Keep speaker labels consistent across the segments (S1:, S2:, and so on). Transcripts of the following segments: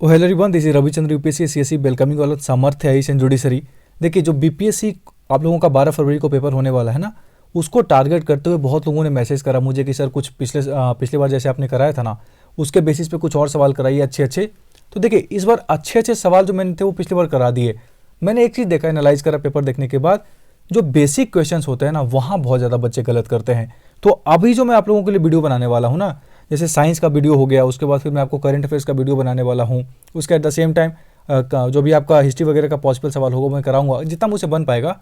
S1: Hello everyone, this is Ravichandra UPSC CSC welcoming all Samarthya IAS and judiciary. देखिए, जो BPSC आप लोगों का 12 फरवरी को पेपर होने वाला है ना, उसको टारगेट करते हुए बहुत लोगों ने मैसेज करा मुझे कि सर कुछ पिछले बार जैसे आपने कराया था ना, उसके बेसिस पे कुछ और सवाल कराइए अच्छे अच्छे। तो देखिए, इस बार अच्छे अच्छे सवाल जो मैंने थे वो पिछली बार करा दिए। मैंने एक चीज़ देखा, एनालाइज करा पेपर देखने के बाद, जो बेसिक क्वेश्चंस होते हैं ना, वहाँ बहुत ज़्यादा बच्चे गलत करते हैं। तो अभी जो मैं आप लोगों के लिए वीडियो बनाने वाला हूँ ना, जैसे साइंस का वीडियो हो गया, उसके बाद फिर मैं आपको करंट अफेयर्स का वीडियो बनाने वाला हूँ, उसके एट द सेम टाइम जो भी आपका हिस्ट्री वगैरह का पॉसिबल सवाल होगा मैं कराऊंगा जितना मुझसे बन पाएगा।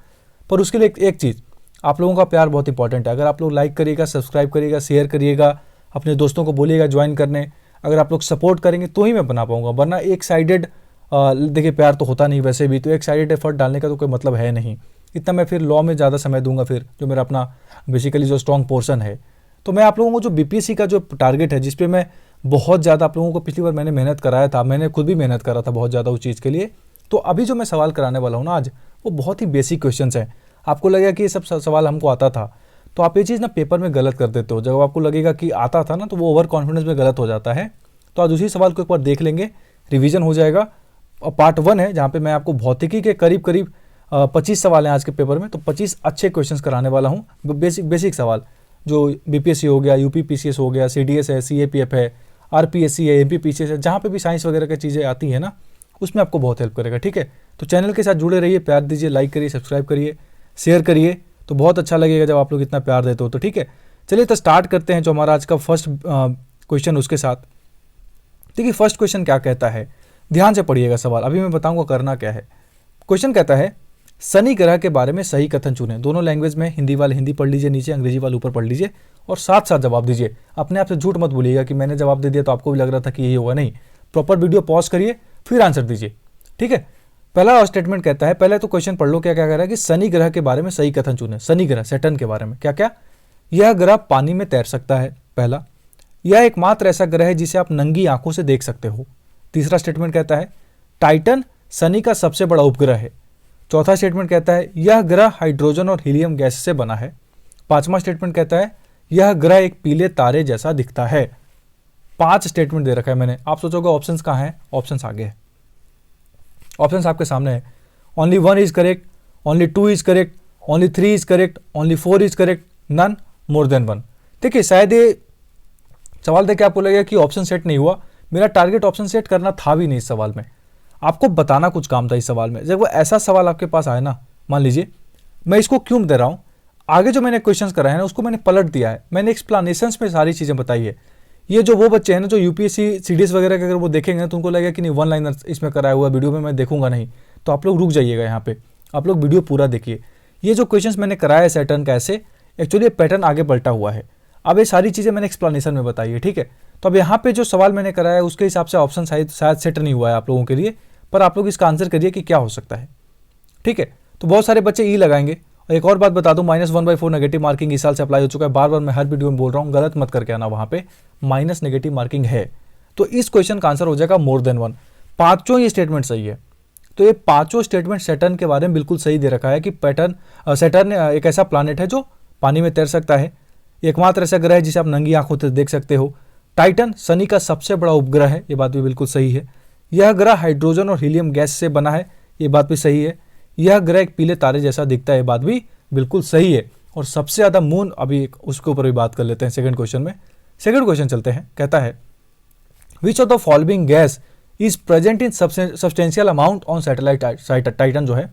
S1: पर उसके लिए एक चीज़, आप लोगों का प्यार बहुत इंपॉर्टेंट है। अगर आप लोग लाइक करिएगा, सब्सक्राइब करिएगा, शेयर करिएगा, अपने दोस्तों को बोलिएगा ज्वाइन करने। अगर आप लोग सपोर्ट करेंगे तो ही मैं बना पाऊंगा, वरना एक साइडेड देखिए प्यार तो होता नहीं वैसे भी, तो एक साइडेड एफर्ट डालने का तो कोई मतलब है नहीं। इतना मैं फिर लॉ में ज़्यादा समय दूंगा, फिर जो मेरा अपना बेसिकली जो स्ट्रॉन्ग पोर्शन है। तो मैं आप लोगों को जो बीपीएससी का जो टारगेट है, जिसपे मैं बहुत ज़्यादा आप लोगों को पिछली बार मैंने मेहनत कराया था, मैंने खुद भी मेहनत करा था बहुत ज़्यादा उस चीज़ के लिए। तो अभी जो मैं सवाल कराने वाला हूँ ना आज, वो बहुत ही बेसिक क्वेश्चंस हैं। आपको लगेगा कि ये सब सवाल हमको आता था, तो आप ये चीज़ ना पेपर में गलत कर देते हो। जब आपको लगेगा कि आता था ना, तो वो ओवर कॉन्फिडेंस में गलत हो जाता है। तो आज उसी सवाल को एक बार देख लेंगे, रिवीजन हो जाएगा। और पार्ट 1 है जहाँ पे मैं आपको भौतिकी के करीब करीब 25 सवाल हैं आज के पेपर में, तो 25 अच्छे क्वेश्चंस कराने वाला हूँ। बेसिक सवाल जो बीपीएससी हो गया, यूपी पीसीएस हो गया, सीडीएस है, सीएपीएफ है, आरपीएससी है, एमपी पीसीएस है, जहाँ पे भी साइंस वगैरह की चीज़ें आती है ना, उसमें आपको बहुत हेल्प करेगा। ठीक है, तो चैनल के साथ जुड़े रहिए, प्यार दीजिए, लाइक करिए, सब्सक्राइब करिए, शेयर करिए, तो बहुत अच्छा लगेगा जब आप लोग इतना प्यार देते हो। तो ठीक है, चलिए तो स्टार्ट करते हैं जो हमारा आज का फर्स्ट क्वेश्चन उसके साथ। देखिए, फर्स्ट क्वेश्चन क्या कहता है, ध्यान से पढ़िएगा सवाल, अभी मैं बताऊंगा करना क्या है। क्वेश्चन कहता है, शनि ग्रह के बारे में सही कथन चुनें। दोनों लैंग्वेज में, हिंदी वाले हिंदी पढ़ लीजिए नीचे, अंग्रेजी वाले ऊपर पढ़ लीजिए, और साथ साथ जवाब दीजिए। अपने आप से झूठ मत बोलिएगा कि मैंने जवाब दे दिया तो आपको भी लग रहा था कि यही होगा, नहीं। प्रॉपर वीडियो पॉज करिए फिर आंसर दीजिए। ठीक है, पहला स्टेटमेंट कहता है, पहले तो क्वेश्चन पढ़ लो क्या क्या कह रहा है कि शनि ग्रह के बारे में सही कथन चुनें। शनि ग्रह, सैटर्न के बारे में क्या क्या, यह ग्रह पानी में तैर सकता है, पहला। यह एकमात्र ऐसा ग्रह है जिसे आप नंगी आंखों से देख सकते हो। तीसरा स्टेटमेंट कहता है, टाइटन शनि का सबसे बड़ा उपग्रह है। चौथा स्टेटमेंट कहता है, यह ग्रह हाइड्रोजन और हीलियम गैस से बना है। पांचवा स्टेटमेंट कहता है, यह ग्रह एक पीले तारे जैसा दिखता है। 5 स्टेटमेंट दे रखा है मैंने। आप सोचोगे ऑप्शंस कहाँ हैं, ऑप्शंस आगे है, ऑप्शंस आपके सामने है। Only 1 is correct, only 2 is correct, only 3 is correct, only 4 is correct, none more than 1। देखिए, शायद ये सवाल देख के आपको लगेगा कि ऑप्शन सेट नहीं हुआ। मेरा टारगेट ऑप्शन सेट करना था भी नहीं इस सवाल में, आपको बताना कुछ काम था इस सवाल में। जब वो ऐसा सवाल आपके पास आए ना, मान लीजिए, मैं इसको क्यों दे रहा हूँ, आगे जो मैंने क्वेश्चंस कराए हैं ना, उसको मैंने पलट दिया है, मैंने एक्सप्लेनेशंस में सारी चीज़ें बताई है। ये जो वो बच्चे हैं ना जो यूपीएससी सीडीएस वगैरह के अगर वो देखेंगे तो उनको लगेगा कि नहीं, 1 लाइनर इसमें कराया हुआ वीडियो में मैं देखूंगा नहीं, तो आप लोग रुक जाइएगा यहाँ पे, आप लोग वीडियो पूरा देखिए। ये जो क्वेश्चंस मैंने कराया है सैटर्न का, ऐसे एक्चुअली पैटर्न आगे पलटा हुआ है। अब ये सारी चीज़ें मैंने एक्सप्लेनेशन में बताई है। ठीक है, तो अब यहाँ पे जो सवाल मैंने कराया है उसके हिसाब से ऑप्शन शायद सेट नहीं हुआ है आप लोगों के लिए, पर आप लोग इसका आंसर करिए कि क्या हो सकता है। ठीक है, तो बहुत सारे बच्चे ई लगाएंगे। और एक और बात बता दूं, -1/4 नेगेटिव मार्किंग इस साल से अप्लाई हो चुका है। बार बार मैं हर वीडियो में बोल रहा हूँ, गलत मत करके आना, वहाँ पे माइनस नेगेटिव मार्किंग है। तो इस क्वेश्चन का आंसर हो जाएगा मोर देन 1। पांचों ये स्टेटमेंट सही है। तो ये पांचों स्टेटमेंट सैटर्न के बारे में बिल्कुल सही दे रखा है कि सैटर्न एक ऐसा प्लानिट है जो पानी में तैर सकता है, एकमात्र ऐसा ग्रह है जिसे आप नंगी आंखों से देख सकते हो। टाइटन शनि का सबसे बड़ा उपग्रह है, ये बात भी बिल्कुल सही है। यह ग्रह हाइड्रोजन और हीलियम गैस से बना है, ये बात भी सही है। यह ग्रह एक पीले तारे जैसा दिखता है, ये बात भी बिल्कुल सही है। और सबसे ज़्यादा मून, अभी उसके ऊपर भी बात कर लेते हैं सेकंड क्वेश्चन में। सेकंड क्वेश्चन चलते हैं, कहता है, which of the following gas is present in substantial amount on satellite Titan. जो है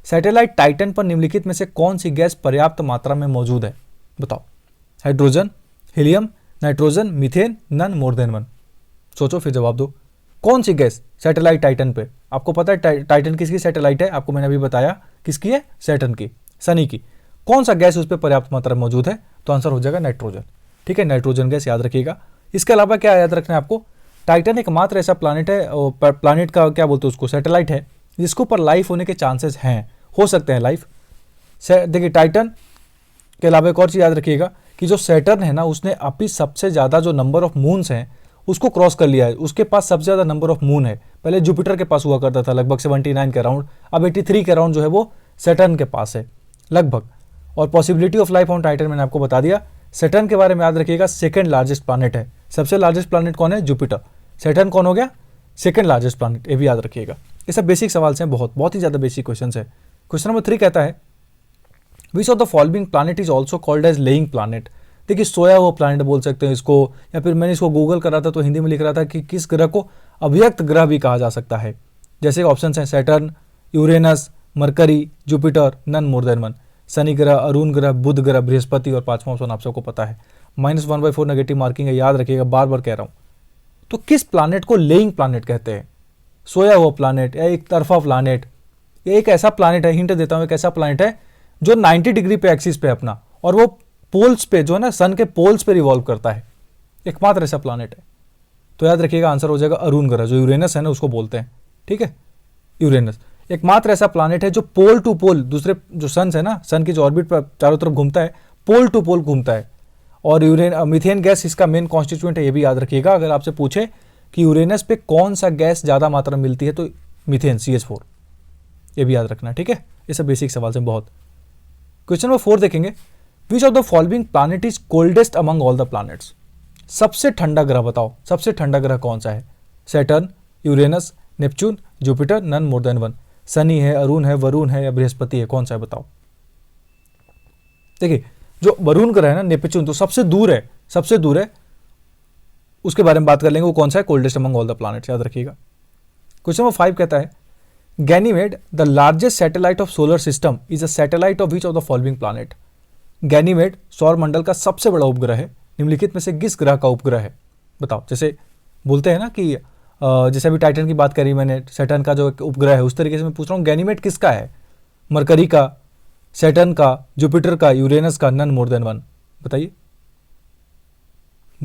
S1: सैटेलाइट टाइटन पर निम्नलिखित में से कौन सी गैस पर्याप्त मात्रा में मौजूद है, बताओ। Hydrogen, helium, nitrogen, methane, none more than 1। सोचो फिर जवाब दो। कौन सी गैस सैटेलाइट टाइटन पे, आपको पता है टाइटन किसकी सैटेलाइट है, आपको मैंने अभी बताया किसकी है, सैटर्न की, शनि की। कौन सा गैस उस पर पर्याप्त मात्रा में मौजूद है, तो आंसर हो जाएगा नाइट्रोजन। ठीक है, नाइट्रोजन गैस याद रखिएगा। इसके अलावा क्या याद रखना है आपको, टाइटन एकमात्र ऐसा प्लानिट है, प्लानिट का क्या बोलते हैं उसको, सैटेलाइट है, जिसके ऊपर लाइफ होने के चांसेस हैं, हो सकते हैं लाइफ। देखिए, टाइटन के अलावा एक और चीज़ याद रखिएगा कि जो सैटर्न है ना, उसने अभी सबसे ज़्यादा जो नंबर ऑफ मून्स हैं उसको क्रॉस कर लिया है। उसके पास सबसे ज़्यादा नंबर ऑफ मून है। पहले जुपिटर के पास हुआ करता था लगभग 79 के अराउंड, अब 83 के अराउंड जो है वो सैटर्न के पास है लगभग। और possibility of life on Titan मैंने आपको बता दिया। सैटर्न के बारे में याद रखिएगा, सेकंड लार्जेस्ट प्लैनेट है। सबसे लार्जेस्ट प्लैनेट कौन है, जुपिटर। सैटर्न कौन हो गया, सेकंड लार्जेस्ट प्लानिट, ये भी याद रखिएगा। ये सब बेसिक सवाल हैं, बहुत ही ज़्यादा बेसिक क्वेश्चन है। क्वेश्चन नंबर 3 कहता है which of the following planet is also called as laying planet. देखिए सोया हुआ प्लानिट बोल सकते हैं इसको, या फिर मैंने इसको गूगल करा था तो हिंदी में लिख रहा था कि किस ग्रह को अव्यक्त ग्रह भी कहा जा सकता है। जैसे ऑप्शन हैं Saturn, Uranus, Mercury, Jupiter, none more than one. शनि ग्रह, अरुण ग्रह, बुध ग्रह, बृहस्पति, और पांचवा ऑप्शन आप सबको पता है -1/4 नेगेटिव मार्किंग है, याद रखिएगा, बार बार कह रहा हूं। तो किस प्लानेट को लेइंग प्लानेट कहते हैं? सोया हुआ प्लानेट या एक तरफा प्लानेट? ये एक ऐसा प्लानेट है, हिंट देता हूं, एक ऐसा प्लानेट है जो 90 डिग्री पे एक्सिस पे अपना, और वो पोल्स पे जो है ना, सन के पोल्स पे रिवॉल्व करता है, एकमात्र ऐसा प्लानेट है। तो याद रखिएगा आंसर हो जाएगा अरुण ग्रह, जो यूरेनस है ना उसको बोलते हैं, ठीक है। यूरेनस एकमात्र ऐसा प्लानेट है जो पोल टू पोल, दूसरे जो सन है ना, सन की जो ऑर्बिट पर चारों तरफ घूमता है, पोल टू पोल घूमता है। और मीथेन गैस इसका मेन कॉन्स्टिट्यूएंट है, ये भी याद रखिएगा। अगर आपसे पूछे कि यूरेनस पे कौन सा गैस ज़्यादा मात्रा में मिलती है तो मीथेन, CH4, ये भी याद रखना, ठीक है। ये सब बेसिक सवाल हैं बहुत। क्वेश्चन नंबर 4 देखेंगे, विच of the following planet is coldest among all the planets. सबसे ठंडा ग्रह बताओ, सबसे ठंडा ग्रह कौन सा है? Saturn, Uranus, Neptune, Jupiter, none more than one. शनि है, अरुण है, वरुण है, या बृहस्पति है, कौन सा है बताओ? देखिए जो वरुण ग्रह है ना, नेपच्यून, तो सबसे दूर है, सबसे दूर है, उसके बारे में बात कर लेंगे, वो कौन सा है? Coldest among all the planets, याद रखिएगा। क्वेश्चन नंबर 5 कहता है Ganymede the largest satellite of solar system is a satellite of which of the following planet. Ganymede सौर मंडल का सबसे बड़ा उपग्रह है, निम्नलिखित में से किस ग्रह का उपग्रह है बताओ? जैसे बोलते हैं ना कि जैसे अभी टाइटन की बात करी मैंने, सैटर्न का जो एक उपग्रह है, उस तरीके से मैं पूछ रहा हूँ गैनीमेड किसका है? मरकरी का, सैटर्न का, जुपिटर का, यूरेनस का, नन मोर देन वन, बताइए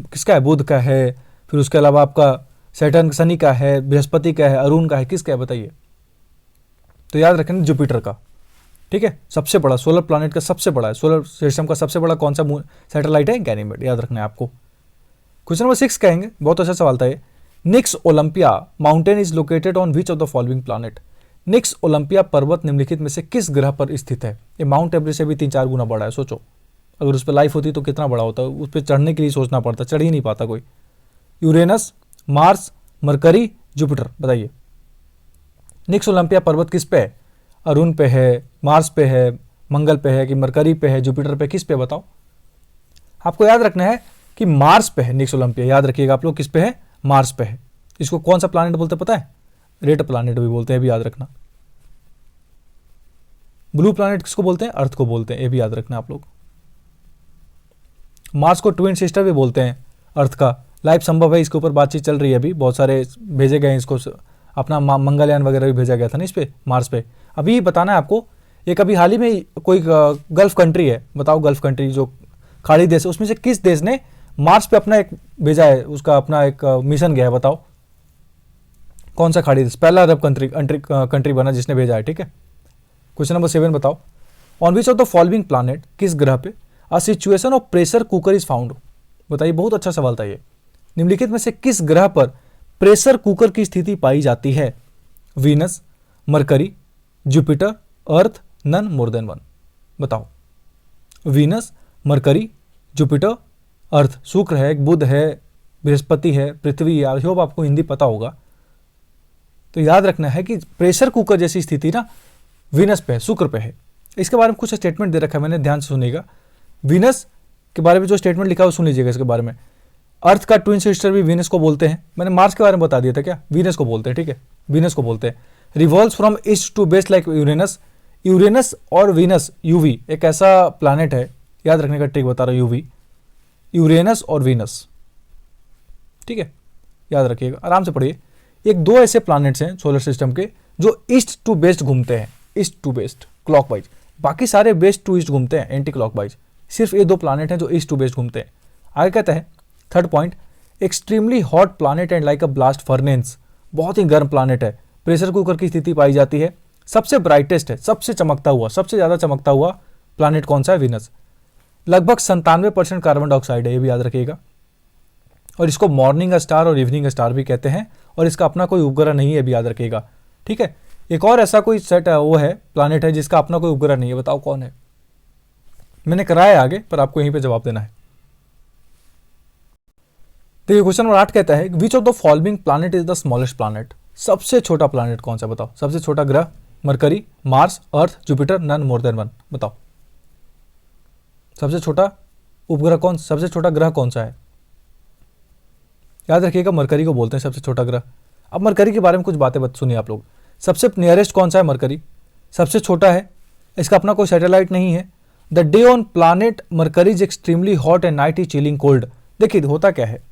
S1: किसका है? बुध का है, फिर उसके अलावा आपका सैटर्न शनि का है, बृहस्पति का है, अरुण का है, किसका है बताइए? तो याद रखें जुपिटर का, ठीक है। सबसे बड़ा सोलर प्लैनेट का सबसे बड़ा है, सोलर सिस्टम का सबसे बड़ा कौन सा सैटेलाइट है? गैनीमेड, याद रखना है आपको। क्वेश्चन नंबर 6 कहेंगे, बहुत अच्छा सवाल था ये। Nix Olympia mountain is located on which of the following planet. Nix Olympia पर्वत निम्नलिखित में से किस ग्रह पर स्थित है? ये माउंट एवरेस्ट से भी 3-4 गुना बड़ा है, सोचो अगर उस पर लाइफ होती तो कितना बड़ा होता, उस पर चढ़ने के लिए सोचना पड़ता, चढ़ ही नहीं पाता कोई। यूरेनस, मार्स, मरकरी, जुपिटर, बताइए निक्स ओलंपिया पर्वत किस पे है? अरुण पे है, मार्स पे है, मंगल पे है, कि मरकरी पे है, जुपिटर पे, किस पे बताओ? आपको याद रखना है कि मार्स पे है निक्स ओलंपिया, याद रखिएगा आप लोग, किस पे है? मार्स पे है। इसको कौन सा प्लैनेट बोलते पता है? रेड प्लैनेट भी बोलते हैं, भी याद रखना। ब्लू प्लैनेट किसको बोलते हैं? अर्थ को बोलते हैं, ये भी याद रखना आप लोग। मार्स को ट्विन सिस्टर भी बोलते हैं अर्थ का। लाइफ संभव है, इसके ऊपर बातचीत चल रही है अभी, बहुत सारे भेजे गए हैं इसको, अपना मंगलयान वगैरह भी भेजा गया था ना इस पे, मार्स पे। अभी बताना है आपको, एक अभी हाल ही में कोई गल्फ कंट्री है, बताओ गल्फ कंट्री जो खाड़ी देश है, उसमें से किस देश ने मार्स पे अपना एक भेजा है, उसका अपना एक मिशन गया है, बताओ कौन सा खाड़ी देश? पहला अरब कंट्री बना जिसने भेजा है, ठीक है। क्वेश्चन नंबर 7 बताओ, on which of the following planet, किस ग्रह पे a situation of pressure cooker is found. बताइए, बहुत अच्छा सवाल था ये। निम्नलिखित में से किस ग्रह पर प्रेशर कुकर की स्थिति पाई जाती है? वीनस, मरकरी, जुपिटर, अर्थ, नन मोर देन वन, बताओ। वीनस, मरकरी, जुपिटर, अर्थ, शुक्र है, बुध है, बृहस्पति है, पृथ्वी है। आई होप आपको हिंदी पता होगा। तो याद रखना है कि प्रेशर कुकर जैसी स्थिति ना वीनस पे है, शुक्र पे है। इसके बारे में कुछ स्टेटमेंट दे रखा है मैंने, ध्यान से सुनिएगा। वीनस के बारे में जो स्टेटमेंट लिखा है वो सुन लीजिएगा इसके बारे में। अर्थ का ट्विन सिस्टर भी वीनस को बोलते हैं। मैंने मार्स के बारे में बता दिया था क्या? वीनस को बोलते हैं, ठीक है, वीनस को बोलते हैं। Revolves from east to west like Uranus. Uranus और वीनस, यूवी एक ऐसा प्लैनेट है, याद रखने का ट्रिक बता रहा हूं, यूवी, यूरेनस और वीनस, ठीक है, याद रखिएगा, आराम से पढ़िए। एक दो ऐसे प्लैनेट्स हैं सोलर सिस्टम के जो ईस्ट टू वेस्ट घूमते हैं, ईस्ट टू वेस्ट क्लॉकवाइज, बाकी सारे वेस्ट टू ईस्ट घूमते हैं एंटी क्लॉकवाइज। सिर्फ ये दो प्लैनेट हैं जो ईस्ट टू वेस्ट घूमते हैं। आगे कहता है third point, extremely hot planet and like a blast furnace, बहुत ही गर्म प्लैनेट है, प्रेशर कुकर की स्थिति पाई जाती है। सबसे ब्राइटेस्ट है, सबसे चमकता हुआ, सबसे ज़्यादा चमकता हुआ प्लैनेट कौन सा है? वीनस। लगभग 97% कार्बन डाइऑक्साइड है, ये भी याद रखिएगा। और इसको मॉर्निंग स्टार और इवनिंग स्टार भी कहते हैं, और इसका अपना कोई उपग्रह नहीं है, भी याद रखिएगा, ठीक है। एक और ऐसा कोई सेट है, वो है प्लैनेट है जिसका अपना कोई उपग्रह नहीं है, बताओ कौन है? मैंने कराया आगे, पर आपको यहीं पे जवाब देना है। देखिए क्वेश्चन नंबर 8 कहता है which of the following planet is the smallest planet. सबसे छोटा प्लैनेट कौन सा बताओ। सबसे छोटा ग्रह Mercury, Mars, Earth, Jupiter, none more than one. बताओ सबसे छोटा उपग्रह कौन, सबसे छोटा ग्रह कौन सा है। याद रखिएगा मरकरी को बोलते हैं सबसे छोटा ग्रह। अब मरकरी के बारे में कुछ बातें सुनिए आप लोग। सबसे नियरेस्ट कौन सा है मरकरी, सबसे छोटा है, इसका अपना कोई सैटेलाइट नहीं है। The day on planet mercury is extremely hot and night is chilling cold. देखिए होता क्या है,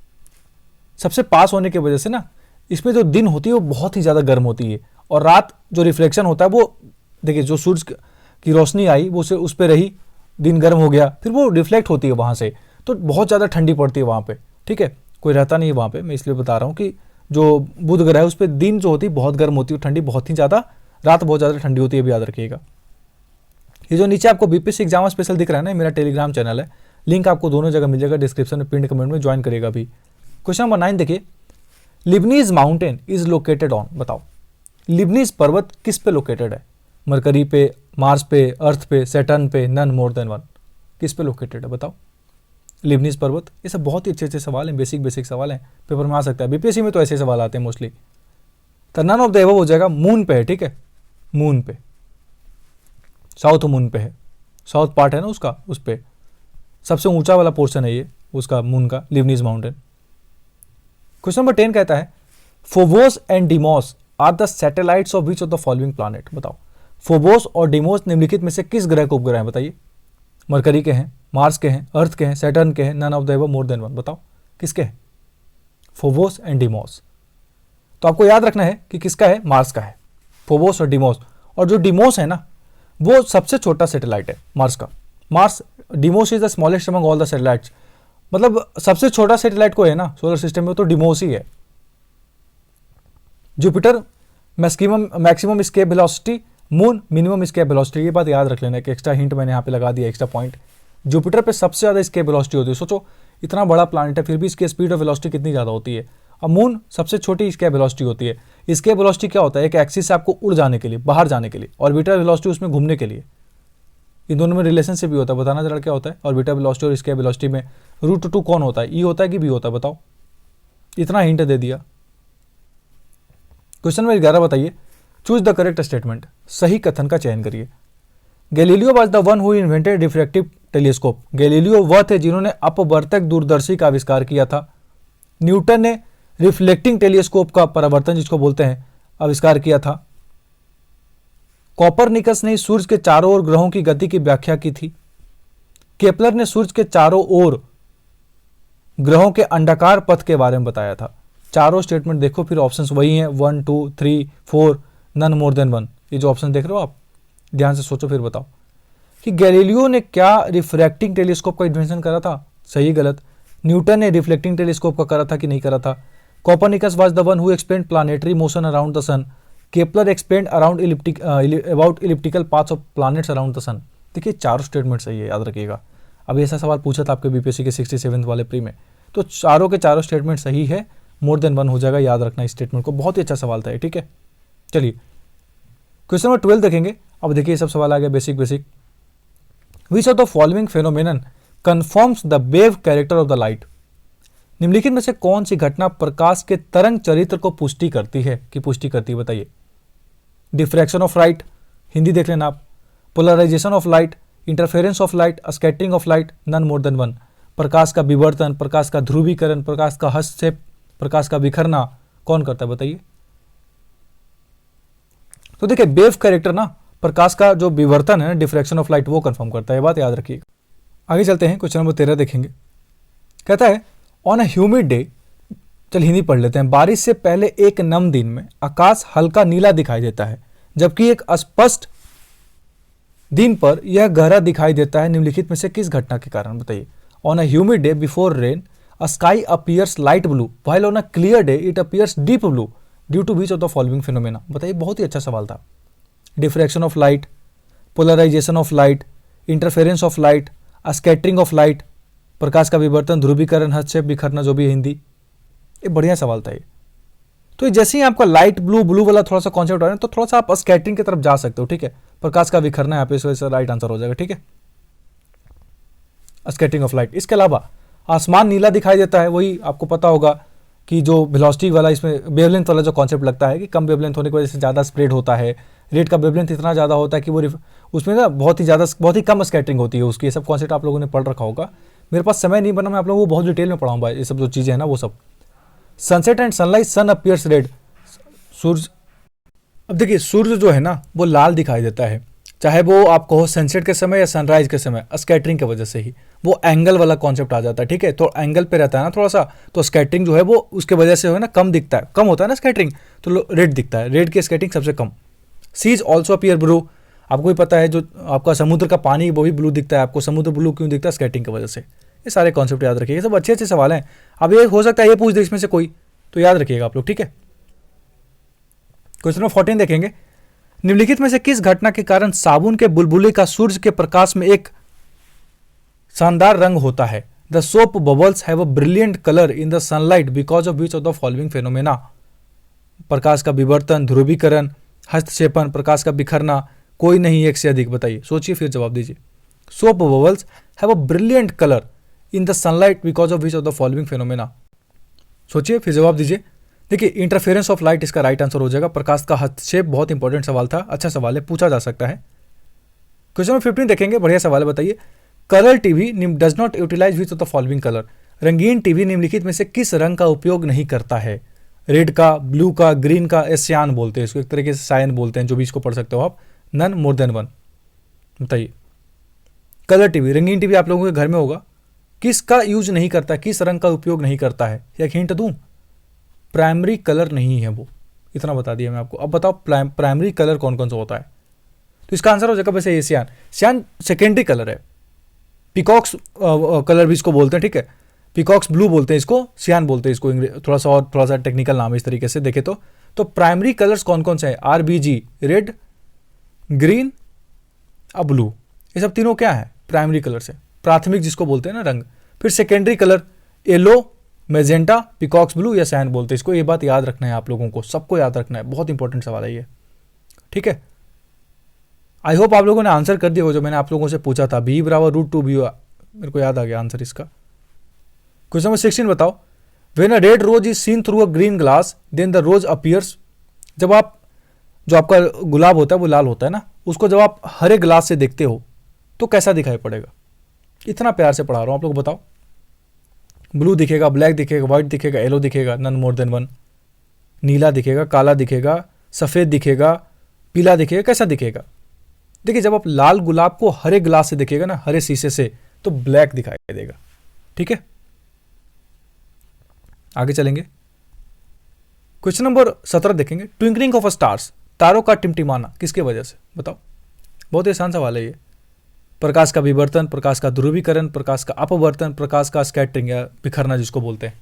S1: सबसे पास होने की वजह से ना इसमें जो दिन होती है वो बहुत ही ज़्यादा गर्म होती है, और रात जो रिफ्लेक्शन होता है वो देखिए जो सूरज की रोशनी आई वो उस पर रही, दिन गर्म हो गया, फिर वो रिफ्लेक्ट होती है वहाँ से, तो बहुत ज़्यादा ठंडी पड़ती है वहाँ पे। ठीक है, कोई रहता नहीं है वहाँ पे, मैं इसलिए बता रहा हूँ कि जो बुध ग्रह है उस पर दिन जो होती है बहुत गर्म होती है, ठंडी बहुत ही ज़्यादा, रात बहुत ज़्यादा ठंडी होती है, भी याद रखिएगा। ये जो नीचे आपको बीपीएससी एग्जाम स्पेशल दिख रहा है ना, मेरा टेलीग्राम चैनल है, लिंक आपको दोनों जगह मिल जाएगा, डिस्क्रिप्शन में पिन कमेंट में ज्वाइन करेगा भी। क्वेश्चन नंबर 9 देखिए, Leibniz mountain is located on. बताओ लिबनीज पर्वत किस पे लोकेटेड है। मरकरी पे, मार्स पे, अर्थ पे, सैटर्न पे, नन मोर देन वन। किस पे लोकेटेड है बताओ लिबनीज पर्वत। ये सब बहुत ही अच्छे अच्छे सवाल हैं, बेसिक सवाल हैं, पेपर में आ सकता है। बीपीएससी में तो ऐसे सवाल आते हैं मोस्टली। तो नन ऑफ द एबव हो जाएगा, मून पे है। ठीक है, मून पे, साउथ मून पे है, साउथ पार्ट है ना उसका, उस पे सबसे ऊंचा वाला पोर्शन है ये उसका मून का, लिबनीज माउंटेन। क्वेश्चन नंबर 10 कहता है Phobos and Deimos are the satellites of which of the following planet. बताओ फोबोस और डिमोस निम्नलिखित में से किस ग्रह के उपग्रह हैं। बताइए मरकरी के हैं, मार्स के हैं, अर्थ के हैं, सैटर्न के हैं, none of the above more than one. बताओ किसके हैं फोबोस एंड डिमोस। तो आपको याद रखना है कि किसका है, मार्स का है, फोबोस और डिमोस। और जो डिमोस है ना वो सबसे छोटा सैटेलाइट है मार्स का। Mars, Deimos is the smallest among all the satellites. मतलब सबसे छोटा सैटेलाइट को है ना सोलर सिस्टम में तो डिमोस ही है। Jupiter maximum escape velocity, moon minimum escape velocity. ये बात याद रख लेना, एक एक्स्ट्रा हिंट मैंने यहाँ पे लगा दिया, एक्स्ट्रा पॉइंट। जुपिटर पे सबसे ज़्यादा स्केप वेलोसिटी होती है। सोचो इतना बड़ा प्लैनेट है फिर भी इसकी स्पीड ऑफ वेलोसिटी कितनी ज़्यादा होती है। और मून सबसे छोटी स्केप वेलोसिटी होती है। स्केप वेलोसिटी क्या होता है, एक एक्सिस से आपको उड़ जाने के लिए, बाहर जाने के लिए, ऑर्बिटल वेलोसिटी उसमें घूमने के लिए। इन दोनों में रिलेशनशिप भी होता है, बताना जरा क्या होता है ऑर्बिटल वेलोसिटी और स्केप वेलोसिटी में। √2 कौन होता है, ई होता है कि बी होता है बताओ। इतना हिंट दे दिया। क्वेश्चन नंबर 11 बताइए, चूज द करेक्ट स्टेटमेंट। सही कथन का चयन करिए। Galileo was the one who invented refractive telescope. Galileo वह थे जिन्होंने अपवर्तक दूरदर्शी का आविष्कार किया था। न्यूटन ने रिफ्लेक्टिंग टेलीस्कोप का परावर्तन जिसको बोलते हैं आविष्कार किया था। कोपरनिकस ने सूर्य के चारों ओर ग्रहों की गति की व्याख्या की थी। केपलर ने सूर्य के चारों ओर ग्रहों के अंडाकार पथ के बारे में बताया था। चारों स्टेटमेंट देखो, फिर ऑप्शंस वही हैं 1 2 3 4, नन मोर देन वन। ये जो ऑप्शन देख रहे हो आप ध्यान से सोचो, फिर बताओ कि गैलीलियो ने क्या रिफ्रैक्टिंग टेलीस्कोप का इन्वेंशन करा था, सही गलत। न्यूटन ने रिफ्लेक्टिंग टेलीस्कोप का करा था कि नहीं करा था। Copernicus was the one who explained planetary motion around the sun. Kepler explained about elliptical paths of planets around the sun. देखिए चारों स्टेटमेंट सही है, याद रखिएगा। अब ऐसा सवाल पूछा था आपके बीपीएससी के 67 वाले प्री में, तो चारों के चारों स्टेटमेंट सही है, मोर देन वन हो जाएगा, याद रखना इस स्टेटमेंट को। बहुत ही अच्छा सवाल था ये, ठीक है। चलिए क्वेश्चन नंबर 12 देखेंगे। अब देखिए ये सब सवाल आ गया basic. Which of the following phenomenon confirms the wave character of the light. निम्नलिखित में से कौन सी घटना प्रकाश के तरंग चरित्र को पुष्टि करती है बताइए। डिफ्रैक्शन ऑफ लाइट, हिंदी देख लेना आप। Polarisation of light, interference of light, scattering of light, none more than one. प्रकाश का विवर्तन, प्रकाश का ध्रुवीकरण, प्रकाश का हस्तक्षेप, प्रकाश का बिखरना कौन करता है बताइए। तो देखिए वेव कैरेक्टर ना प्रकाश का जो विवर्तन है, डिफ्रैक्शन ऑफ लाइट, वो कंफर्म करता है, बात याद रखिएगा। आगे चलते हैं, क्वेश्चन नंबर 13 देखेंगे। कहता है ऑन अ ह्यूमिड डे, चल हिंदी पढ़ लेते हैं। बारिश से पहले एक नम दिन में आकाश हल्का नीला दिखाई देता है, जबकि एक अस्पष्ट दिन पर यह गहरा दिखाई देता है। निम्नलिखित में से किस घटना के कारण बताइए। On a humid day before rain a sky appears light blue while on a clear day it appears deep blue due to which of the following phenomena। बताइए, बहुत ही अच्छा सवाल था। Diffraction of light, polarisation of light, interference of light, scattering of light, प्रकाश का विवर्तन, ध्रुवीकरण, हस्तक्षेप, बिखरना, जो भी है हिंदी। ये बढ़िया सवाल था ये। तो जैसे ही आपका लाइट ब्लू वाला थोड़ा सा कॉन्सेप्ट आ रहा है तो थोड़ा सा आप स्कैटरिंग की तरफ जा सकते हो, ठीक है। प्रकाश का विखरना यहाँ पे इस वजह से राइट आंसर हो जाएगा, ठीक है, स्कैटरिंग ऑफ लाइट। इसके अलावा आसमान नीला दिखाई देता है, वही आपको पता होगा कि जो वेलोसिटी वाला इसमें वेवलेंथ वाला जो कॉन्सेप्ट लगता है कि कम वेवलेंथ होने की वजह से ज़्यादा स्प्रेड होता है, रेड का वेवलेंथ इतना ज़्यादा होता है कि वो उसमें ना बहुत ही कम स्कैटरिंग होती है उसकी। ये सब कॉन्सेप्ट आप लोगों ने पढ़ रखा होगा। मेरे पास समय नहीं बना, मैं आप लोगों को बहुत डिटेल में पढ़ाऊंगा ये सब जो चीज़ें हैं ना वो सब। Sunset and sunlight, sun appears red, सूर्य, अब देखिए सूर्य जो है ना वो लाल दिखाई देता है, चाहे वो आप कहो सनसेट के समय या सनराइज के समय, स्कैटरिंग की वजह से ही वो एंगल वाला कॉन्सेप्ट आ जाता है। ठीक है, तो एंगल पे रहता है ना थोड़ा सा, तो स्कैटरिंग जो है वो उसके वजह से है ना कम दिखता है, कम होता है ना स्कैटरिंग, तो रेड दिखता है, रेड की स्कैटरिंग सबसे कम। सीज ऑल्सो अपीयर ब्लू, आपको भी पता है जो आपका समुद्र का पानी वो भी ब्लू दिखता है, आपको समुद्र ब्लू क्यों दिखता है? स्कैटरिंग की वजह से। ये सारे कॉन्सेप्ट याद रखिए, ये सब अच्छे अच्छे सवाल हैं। अब ये हो सकता है ये पूछ दे इसमें से कोई, तो याद रखिएगा आप लोग। ठीक है, क्वेश्चन नंबर 14 देखेंगे। निम्नलिखित में से किस घटना के कारण साबुन के बुलबुले का सूर्य के प्रकाश में एक शानदार रंग होता है? The soap bubbles have a brilliant colour in the sunlight because of which of the following phenomena? प्रकाश का विवर्तन, ध्रुवीकरण, हस्तक्षेपण, प्रकाश का बिखरना, कोई नहीं, एक से अधिक। बताइए, सोचिए फिर जवाब दीजिए। Soap bubbles have a brilliant colour in the sunlight because of which of the following phenomena? सोचिए फिर जवाब दीजिए। देखिए, इंटरफेरेंस ऑफ लाइट इसका राइट आंसर हो जाएगा। प्रकाश का हस्तक्षेप, बहुत इंपॉर्टेंट सवाल था, अच्छा सवाल है, पूछा जा सकता है। क्वेश्चन नंबर 15 देखेंगे, बढ़िया सवाल है, बताइए। Colour TV does not utilize which of the following colour? रंगीन टीवी निम्नलिखित में से किस रंग का उपयोग नहीं करता है? रेड का, ब्लू का, ग्रीन का, एशियान बोलते हैं इसको, एक तरीके से सायन बोलते हैं, जो भी इसको पढ़ सकते हो आप। None more than one. बताइए, कलर टीवी, रंगीन टीवी आप लोगों के घर में होगा, किसका यूज नहीं करता, किस रंग का उपयोग नहीं करता है? एक हिंट दूं, प्राइमरी कलर नहीं है वो, इतना बता दिया मैं आपको। अब बताओ प्राइमरी कलर कौन कौन सा होता है? तो इसका आंसर हो जाएगा वैसे एशियान। सियान सेकेंडरी कलर है। पिकॉक्स कलर भी इसको बोलते हैं, ठीक है, पिकॉक्स ब्लू बोलते हैं इसको, सियान बोलते हैं इसको, थोड़ा सा टेक्निकल नाम है इस तरीके से देखे तो प्राइमरी कलर्स कौन कौन से हैं? RBG, रेड, ग्रीन और ब्लू, ये सब तीनों क्या है? प्राइमरी कलर से, प्राथमिक जिसको बोलते हैं ना रंग। फिर secondary colour yellow, magenta, peacocks blue या सैन बोलते हैं इसको। ये बात याद रखना है आप लोगों को, सबको याद रखना है, बहुत इंपॉर्टेंट सवाल है ये। ठीक है, आई होप आप लोगों ने आंसर कर दिया हो जो मैंने आप लोगों से पूछा था। B=√2B, मेरे को याद आ गया आंसर इसका। क्वेश्चन नंबर 16 बताओ। When a red rose is seen through a green glass then the rose appears. जब आप, जो आपका गुलाब होता है वो लाल होता है ना, उसको जब आप हरे ग्लास से देखते हो तो कैसा दिखाई पड़ेगा? इतना प्यार से पढ़ा रहा हूं, आप लोग बताओ। ब्लू दिखेगा, ब्लैक दिखेगा, व्हाइट दिखेगा, येलो दिखेगा, नन मोर देन वन, नीला दिखेगा, काला दिखेगा, सफ़ेद दिखेगा, पीला दिखेगा, कैसा दिखेगा? देखिए, जब आप लाल गुलाब को हरे ग्लास से देखिएगा ना, हरे शीशे से, तो ब्लैक दिखाई देगा। ठीक है, आगे चलेंगे। क्वेश्चन नंबर 17 देखेंगे। ट्विंकलिंग ऑफ स्टार्स, तारों का टिमटिमाना किसके वजह से? बताओ, बहुत ही आसान सवाल है ये। प्रकाश का विवर्तन, प्रकाश का ध्रुवीकरण, प्रकाश का अपवर्तन, प्रकाश का स्कैटरिंग या बिखरना जिसको बोलते हैं।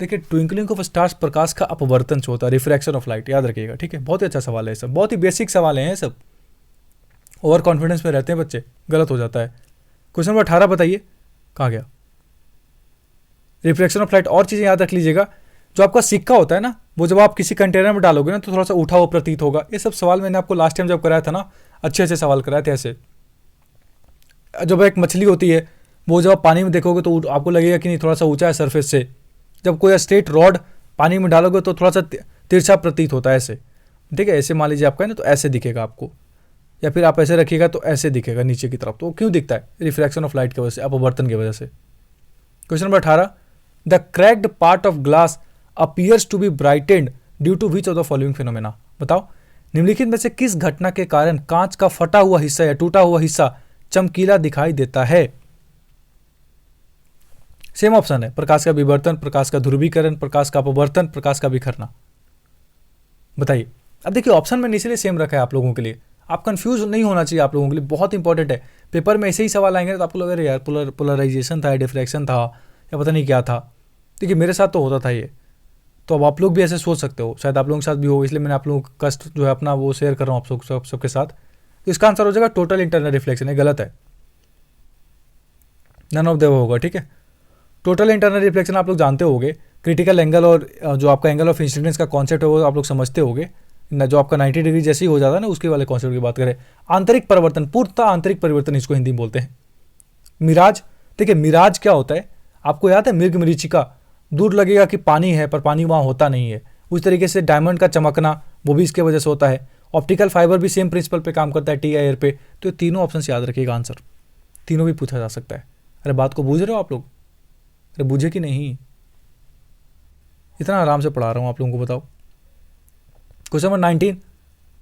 S1: देखिए, ट्विंकलिंग ऑफ स्टार्स प्रकाश का अपवर्तन से होता है, रिफ्रैक्शन ऑफ लाइट, याद रखिएगा। ठीक है, बहुत ही अच्छा सवाल है सब, बहुत ही बेसिक सवाल है सब। ओवर कॉन्फिडेंस में रहते हैं बच्चे, गलत हो जाता है। क्वेश्चन नंबर 18 बताइए, कहाँ गया? Reflection of light. और चीज़ें याद रख लीजिएगा, जो आपका सिक्का होता है ना, वो जब आप किसी कंटेनर में डालोगे ना तो थोड़ा सा उठा हुआ प्रतीत होगा। ये सब सवाल मैंने आपको लास्ट टाइम जब कराया था ना, अच्छे अच्छे सवाल कराए थे ऐसे। जब एक मछली होती है, वो जब आप पानी में देखोगे तो आपको लगेगा कि नहीं थोड़ा सा ऊंचा है सरफेस से। जब कोई स्ट्रेट रॉड पानी में डालोगे तो थोड़ा सा तिरछा प्रतीत होता है ऐसे। ठीक है, ऐसे मान लीजिए आपका है ना, तो ऐसे दिखेगा आपको, या फिर आप ऐसे रखिएगा तो ऐसे दिखेगा नीचे की तरफ। तो क्यों दिखता है? रिफ्रैक्शन ऑफ लाइट की वजह से, अपवर्तन की वजह से। Question number 18, the cracked part of glass appears to be brightened due to which of the following phenomena? बताओ, निम्नलिखित में से किस घटना के कारण कांच का फटा हुआ हिस्सा या टूटा हुआ हिस्सा चमकीला दिखाई देता है? सेम ऑप्शन है, प्रकाश का विवर्तन, प्रकाश का ध्रुवीकरण, प्रकाश का अपवर्तन, प्रकाश का बिखरना। बताइए। अब देखिए, ऑप्शन मैंने इसलिए सेम रखा है आप लोगों के लिए, आप कंफ्यूज नहीं होना चाहिए आप लोगों के लिए, बहुत इंपॉर्टेंट है। पेपर में ऐसे ही सवाल आएंगे तो आपको लगेगा यार पोलराइजेशन था, डिफ्रैक्शन था, या पता नहीं क्या था। देखिए, मेरे साथ तो होता था ये, तो अब आप लोग भी ऐसे सोच सकते हो, शायद आप लोगों के साथ भी हो, इसलिए मैंने आप लोगों का कष्ट जो है अपना वो शेयर कर रहा हूँ आप सबके साथ। तो इसका आंसर हो जाएगा टोटल इंटरनल रिफ्लेक्शन। है, गलत है, नन ऑफ देव होगा। ठीक है, टोटल इंटरनल रिफ्लेक्शन आप लोग जानते होंगे, क्रिटिकल एंगल और जो आपका एंगल ऑफ इंसिडेंस का कॉन्सेप्ट है वो आप लोग समझते होंगे ना, जो आपका 90 डिग्री जैसे ही हो जाता है ना, उसके वाले कॉन्सेप्ट की बात करें। आंतरिक परिवर्तन, पूर्णतः आंतरिक परिवर्तन इसको हिंदी में बोलते हैं। मिराज, देखिए मिराज क्या होता है, आपको याद है मृग मरीचिका, दूर लगेगा कि पानी है पर पानी वहाँ होता नहीं है। उस तरीके से डायमंड का चमकना वो भी इसके वजह से होता है। ऑप्टिकल फाइबर भी सेम प्रिंसिपल पे काम करता है, टी एयर पे। तो ये तीनों ऑप्शन याद रखिएगा, आंसर तीनों भी पूछा जा सकता है। अरे बात को बूझ रहे हो आप लोग? अरे बूझे कि नहीं? इतना आराम से पढ़ा रहा हूँ आप लोगों को, बताओ। क्वेश्चन नंबर 19,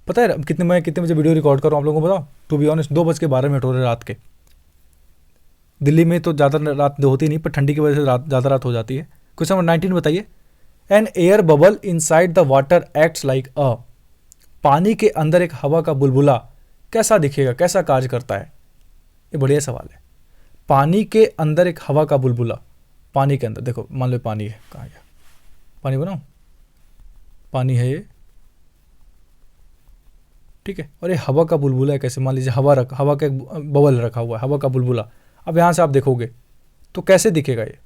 S1: पता है कितने बजे वीडियो रिकॉर्ड कर रहा हूँ आप लोगों को बताओ? टू बी ऑनेस्ट 2:12 हो रहे रात के। दिल्ली में तो ज़्यादा रात होती नहीं, पर ठंडी की वजह से ज़्यादा रात हो जाती है। क्वेश्चन नंबर 19 बताइए, an air bubble inside the water acts like a. पानी के अंदर एक हवा का बुलबुला कैसा दिखेगा, कैसा कार्य करता है? ये बढ़िया सवाल है। पानी के अंदर एक हवा का बुलबुला, पानी के अंदर देखो, मान लो पानी है, कहाँ गया पानी, बनाओ पानी है ये, ठीक है, और ये हवा का बुलबुला है। कैसे? मान लीजिए हवा का एक बबल रखा हुआ है, हवा का बुलबुला। अब यहाँ से आप देखोगे तो कैसे दिखेगा ये?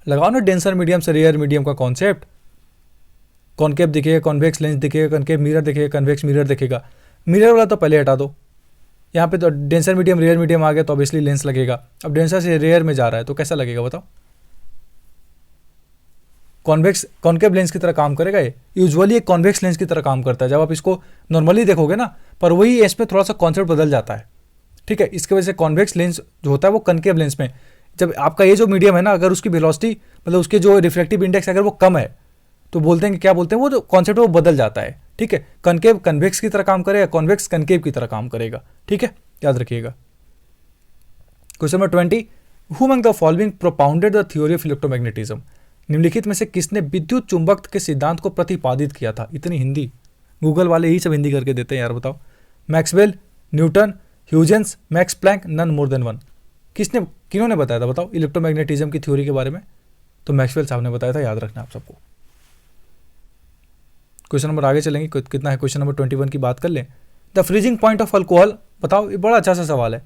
S1: लगाओ ना डेंसर मीडियम से रेयर मीडियम का कॉन्सेप्ट। कॉनकेव दिखेगा, कॉन्वेक्स लेंस दिखेगा, कॉनकेव मिरर दिखेगा, कन्वेक्स मिरर दिखेगा। मिरर वाला तो पहले हटा दो, यहाँ पे तो डेंसर मीडियम रेयर मीडियम आ गया तो ऑब्वियसली लेंस लगेगा। अब डेंसर से रेयर में जा रहा है तो कैसा लगेगा बताओ? कॉन्वेक्स कॉनकेव लेंस की तरह काम करेगा ये। यूजुअली एक कॉन्वेक्स लेंस की तरह काम करता है जब आप इसको नॉर्मली देखोगे ना, पर वही इसमें थोड़ा सा कॉन्सेप्ट बदल जाता है, ठीक है। इसकी वजह से कॉन्वेक्स लेंस जो होता है वो कनकेव लेंस में, जब आपका ये जो मीडियम है ना, अगर उसकी वेलोसिटी मतलब उसके जो रिफ्लेक्टिव इंडेक्स अगर वो कम है तो बोलते हैं कि क्या बोलते हैं, वो जो कॉन्सेप्ट वो बदल जाता है, ठीक है। कनकेव कन्वेक्स की तरह काम करेगा, कॉन्वेक्स कनकेव की तरह काम करेगा, ठीक है, याद रखिएगा। Question number 20, who among the following propounded the theory of electromagnetism. निम्नलिखित में से किसने विद्युत चुंबकत्व के सिद्धांत को प्रतिपादित किया था? इतनी हिंदी, गूगल वाले ही सब हिंदी करके देते हैं यार, बताओ। Maxwell, Newton, Huygens, Max Planck, none more than one. किन्होंने बताया था बताओ इलेक्ट्रोमैग्नेटिज्म की थ्योरी के बारे में? तो मैक्सवेल साहब ने बताया था, याद रखना आप सबको। क्वेश्चन नंबर आगे चलेंगे, कितना है क्वेश्चन नंबर 21 की बात कर लें। The freezing point of alcohol, बताओ, ये बड़ा अच्छा सा सवाल है।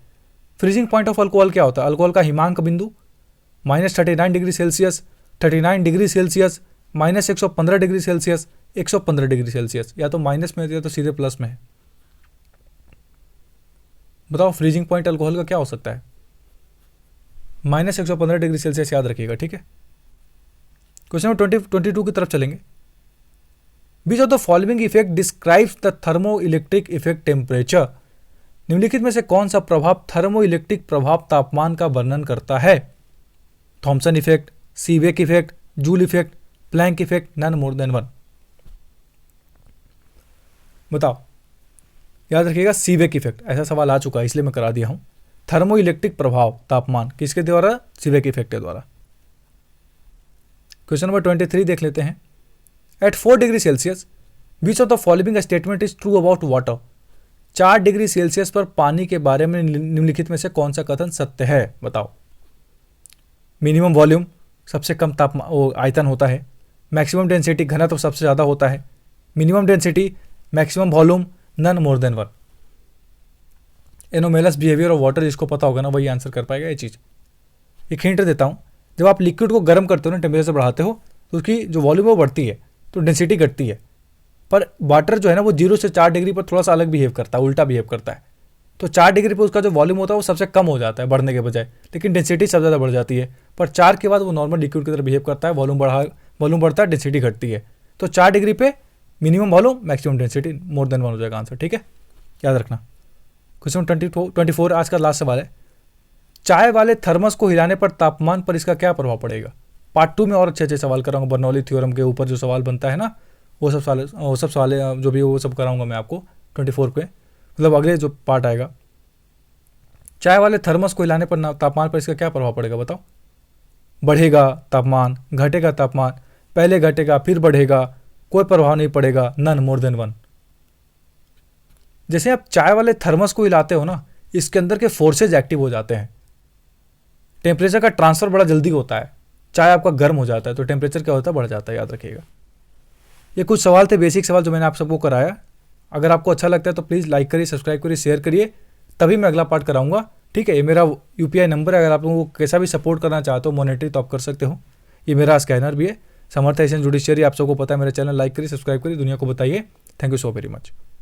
S1: फ्रीजिंग पॉइंट ऑफ अल्कोहल क्या होता है? अल्कोहल का हिमांक बिंदु -39 degree Celsius, 39 degree Celsius, -115 degree Celsius, 115 degree Celsius. या तो माइनस में है या तो सीधे प्लस में है। बताओ फ्रीजिंग पॉइंट अल्कोहल का क्या हो सकता है? -115 डिग्री सेल्सियस, याद रखिएगा, ठीक है। क्वेश्चन नंबर 22 की तरफ चलेंगे। विच of the following effect describes the thermo electric effect temperature. निम्नलिखित में से कौन सा प्रभाव थर्मो इलेक्ट्रिक प्रभाव तापमान का वर्णन करता है? Thomson effect, Seebeck effect, Joule effect, Planck effect, none more than one. बताओ, याद रखिएगा सीवेक इफेक्ट। ऐसा सवाल आ चुका है इसलिए मैं करा दिया हूं। थर्मो इलेक्ट्रिक प्रभाव तापमान किसके द्वारा? सीवेक इफेक्ट के द्वारा। क्वेश्चन नंबर 23 देख लेते हैं। At 4 degree Celsius which of the following statement is true about water. 4 degree Celsius पर पानी के बारे में निम्नलिखित में से कौन सा कथन सत्य है? बताओ। मिनिमम वॉल्यूम, सबसे कम तापमान आयतन होता है। मैक्सिमम डेंसिटी, घनत्व सबसे ज़्यादा होता है। Minimum density, maximum volume, none more than one. Anomalous behaviour of water, जिसको पता होगा ना वही आंसर कर पाएगा ये चीज़। एक हिंट देता हूँ, जब आप लिक्विड को गर्म करते हो ना, टेम्परेचर बढ़ाते हो तो उसकी जो वॉल्यूम है वो बढ़ती है तो डेंसिटी घटती है। पर वाटर जो है ना वो 0 से 4 डिग्री पर थोड़ा सा अलग बिहेव करता है, उल्टा बिहेव करता है। तो 4 डिग्री पर उसका जो वॉल्यूम होता है वो सबसे कम हो जाता है बढ़ने के बजाय, लेकिन डेंसिटी सबसे ज़्यादा बढ़ जाती है। पर 4 के बाद वो नॉर्मल लिक्विड की तरह बिहेव करता है, वॉल्यूम बढ़ता है, डेंसिटी घटती है। तो 4 डिग्री पे मिनिमम वॉल्यूम, मैक्सिमम डेंसिटी, मोर देन वन हो जाएगा आंसर, ठीक है, याद रखना। क्वेश्चन 24 आज का लास्ट सवाल है। चाय वाले थर्मस को हिलाने पर तापमान पर इसका क्या प्रभाव पड़ेगा? पार्ट 2 में और अच्छे सवाल कराऊंगा, बर्नौली थ्योरम के ऊपर जो सवाल बनता है ना, वो सब सवाल जो भी वो सब कराऊंगा मैं आपको 24 पे, मतलब अगले जो पार्ट आएगा। चाय वाले थर्मस को हिलाने पर तापमान पर इसका क्या प्रभाव पड़ेगा? बताओ। बढ़ेगा तापमान, घटेगा तापमान, पहले घटेगा फिर बढ़ेगा, कोई प्रभाव नहीं पड़ेगा, नन मोर देन वन। जैसे आप चाय वाले थर्मस को हिलाते हो ना, इसके अंदर के फोर्सेज एक्टिव हो जाते हैं, टेम्परेचर का ट्रांसफर बड़ा जल्दी होता है। चाय आपका गर्म हो जाता है तो टेम्परेचर क्या होता है? बढ़ जाता है, याद रखिएगा। ये कुछ सवाल थे, बेसिक सवाल जो मैंने आप सबको कराया। अगर आपको अच्छा लगता है तो प्लीज़ लाइक करिए, सब्सक्राइब करिए, शेयर करिए, तभी मैं अगला पार्ट कराऊंगा, ठीक है। ये मेरा UPI नंबर है, अगर आप लोगों को कैसा भी सपोर्ट करना चाहते हो मॉनेटरी तो आप कर सकते हो। ये मेरा स्कैनर भी है, समर्थ एशियन जुडिशियरी, आप सबको पता है। मेरा चैनल लाइक करिए, सब्सक्राइब करिए, दुनिया को बताइए। Thank you so very much.